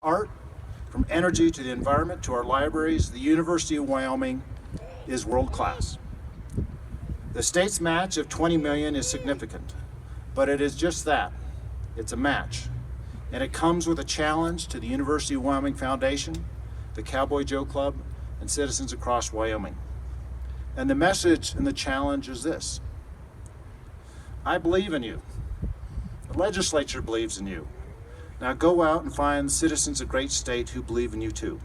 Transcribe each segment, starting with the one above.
art, from energy to the environment to our libraries, the University of Wyoming is world class. The state's match of $20 million is significant, but it is just that. It's a match. And it comes with a challenge to the University of Wyoming Foundation, the Cowboy Joe Club, and citizens across Wyoming. And the message and the challenge is this: I believe in you. The legislature believes in you. Now go out and find citizens of a great state who believe in you too.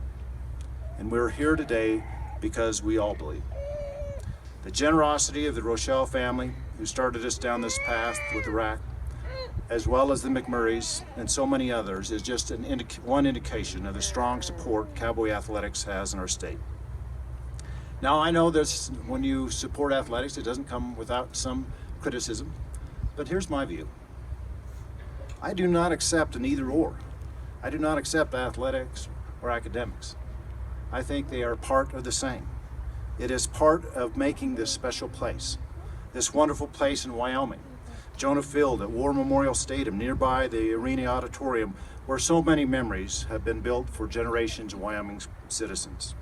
And we're here today because we all believe. The generosity of the Rochelle family, who started us down this path with Iraq, as well as the McMurrays and so many others, is just one indication of the strong support Cowboy Athletics has in our state. Now I know this, when you support athletics, it doesn't come without some criticism, but here's my view. I do not accept an either or. I do not accept athletics or academics. I think they are part of the same. It is part of making this special place, this wonderful place in Wyoming. Jonah Field at War Memorial Stadium, nearby the Arena Auditorium, where so many memories have been built for generations of Wyoming's citizens.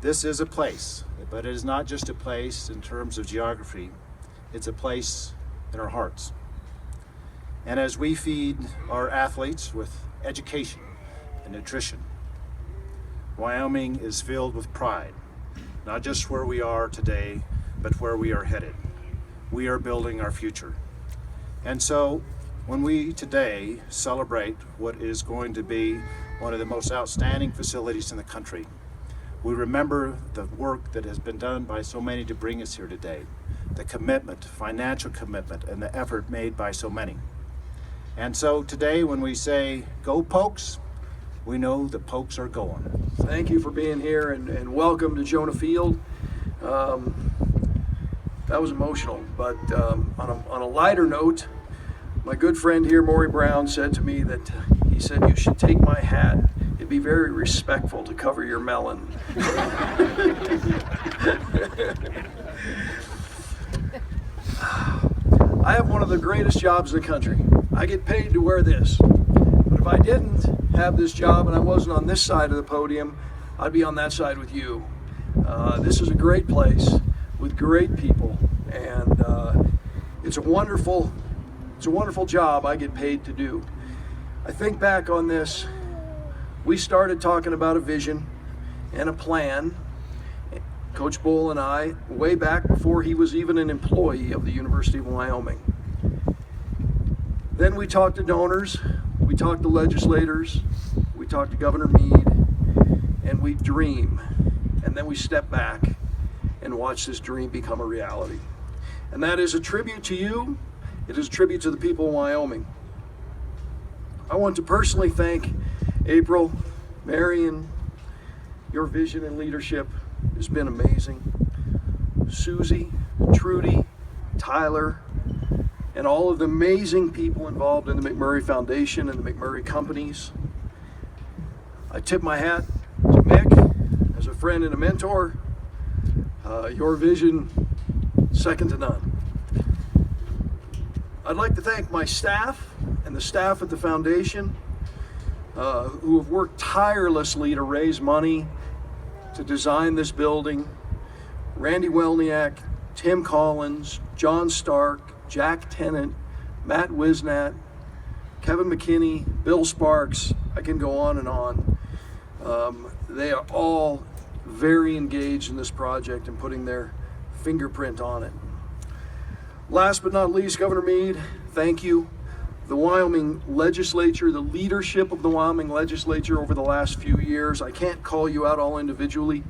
This is a place, but it is not just a place in terms of geography, it's a place in our hearts. And as we feed our athletes with education and nutrition, Wyoming is filled with pride, not just where we are today, but where we are headed. We are building our future. And so when we today celebrate what is going to be one of the most outstanding facilities in the country, we remember the work that has been done by so many to bring us here today, the commitment, financial commitment, and the effort made by so many. And so today when we say, go Pokes, we know the Pokes are going. Thank you for being here, and welcome to Jonah Field. That was emotional, but on a lighter note, my good friend here, Maury Brown, said to me that he said, you should take my hat. It'd be very respectful to cover your melon. I have one of the greatest jobs in the country. I get paid to wear this. But if I didn't have this job and I wasn't on this side of the podium, I'd be on that side with you. This is a great place with great people, and it's a wonderful job I get paid to do. I think back on this, we started talking about a vision and a plan, Coach Bohl and I, way back before he was even an employee of the University of Wyoming. Then we talked to donors, we talked to legislators, we talked to Governor Mead, and we dream. And then we step back and watch this dream become a reality. And that is a tribute to you. It is a tribute to the people of Wyoming. I want to personally thank April, Marion. Your vision and leadership has been amazing. Susie, Trudy, Tyler, and all of the amazing people involved in the McMurry Foundation and the McMurry companies. I tip my hat to Mick as a friend and a mentor. Your vision, second to none. I'd like to thank my staff and the staff at the foundation who have worked tirelessly to raise money to design this building. Randy Welniak, Tim Collins, John Stark, Jack Tennant, Matt Wisnat, Kevin McKinney, Bill Sparks, I can go on and on. They are all very engaged in this project and putting their fingerprint on it. Last but not least, Governor Mead, thank you. The Wyoming legislature, the leadership of the Wyoming legislature over the last few years, I can't call you out all individually.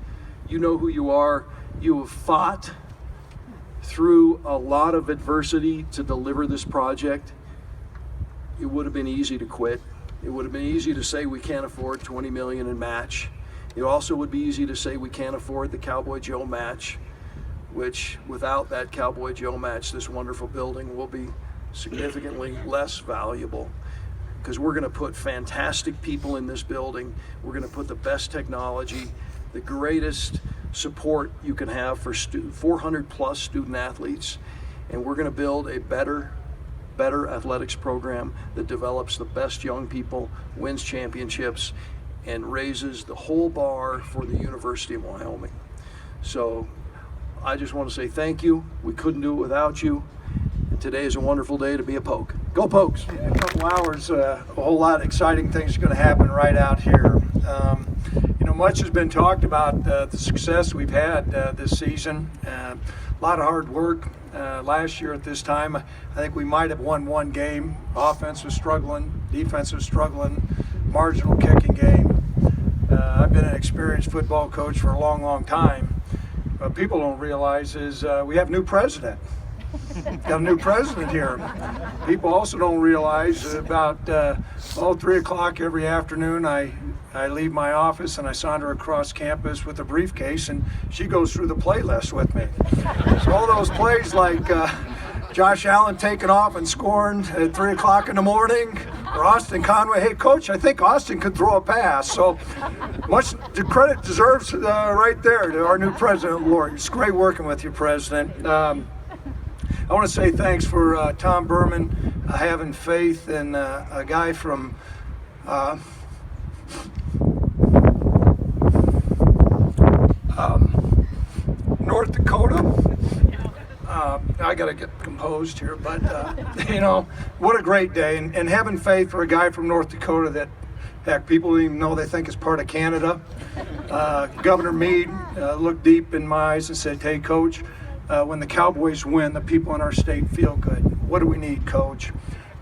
You know who you are. You have fought through a lot of adversity to deliver this project. It would have been easy to quit. It would have been easy to say we can't afford $20 million in match. It also would be easy to say we can't afford the Cowboy Joe match, which without that Cowboy Joe match, this wonderful building will be significantly less valuable, because we're going to put fantastic people in this building. We're going to put the best technology, the greatest support you can have for 400 plus student athletes, and we're going to build a better better athletics program that develops the best young people, wins championships, and raises the whole bar for the University of Wyoming. So I just want to say thank you. We couldn't do it without you. And today is a wonderful day to be a Poke. Go Pokes! In a couple hours, a whole lot of exciting things are going to happen right out here. Much has been talked about the success we've had this season. A lot of hard work. Last year at this time, I think we might have won one game. Offense was struggling, defense was struggling, marginal kicking game. I've been an experienced football coach for a long, long time. What people don't realize is we have a new president. Got a new president here. People also don't realize about 3 o'clock every afternoon I leave my office and I saunter across campus with a briefcase and she goes through the playlist with me. So all those plays like Josh Allen taking off and scoring at 3 o'clock in the morning, or Austin Conway, hey coach, I think Austin could throw a pass. So much the credit deserves right there to our new president, Lord. It's great working with you, President. I want to say thanks for Tom Burman having faith in a guy from North Dakota. I got to get composed here, but what a great day. And having faith for a guy from North Dakota that, heck, people don't even know they think is part of Canada. Governor Mead looked deep in my eyes and said, hey, Coach, when the Cowboys win, the people in our state feel good. What do we need, Coach?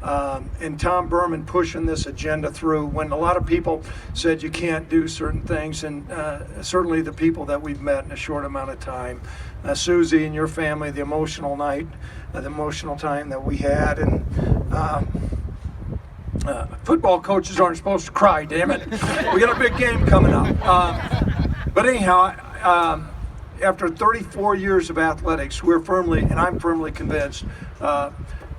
And Tom Burman pushing this agenda through when a lot of people said you can't do certain things, and certainly the people that we've met in a short amount of time. Susie and your family, the emotional night, the emotional time that we had, and football coaches aren't supposed to cry, damn it. We got a big game coming up. But anyhow, after 34 years of athletics, I'm firmly convinced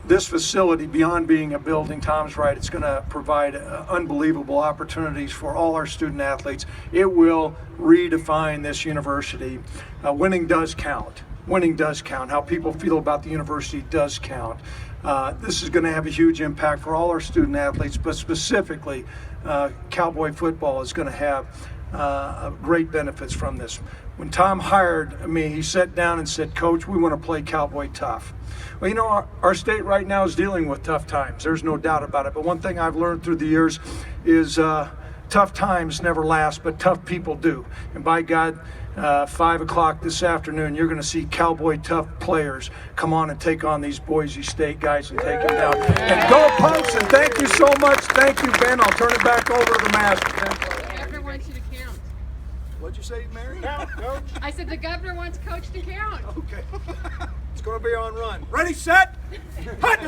this facility, beyond being a building, Tom's right, it's going to provide unbelievable opportunities for all our student athletes. It will redefine this university. Winning does count. Winning does count. How people feel about the university does count. This is going to have a huge impact for all our student athletes, but specifically Cowboy football is going to have great benefits from this. When Tom hired me, he sat down and said, Coach, we want to play Cowboy tough. Well, our state right now is dealing with tough times. There's no doubt about it. But one thing I've learned through the years is tough times never last, but tough people do. And by God, 5 o'clock this afternoon, you're going to see Cowboy tough players come on and take on these Boise State guys and take them down. And go Pokes, and thank you so much. Thank you, Ben. I'll turn it back over to the master. Everyone wants you to count. What'd you say, Mary? Count, Coach. I said the governor wants Coach to count. Okay. It's going to be on run. Ready, set, hut!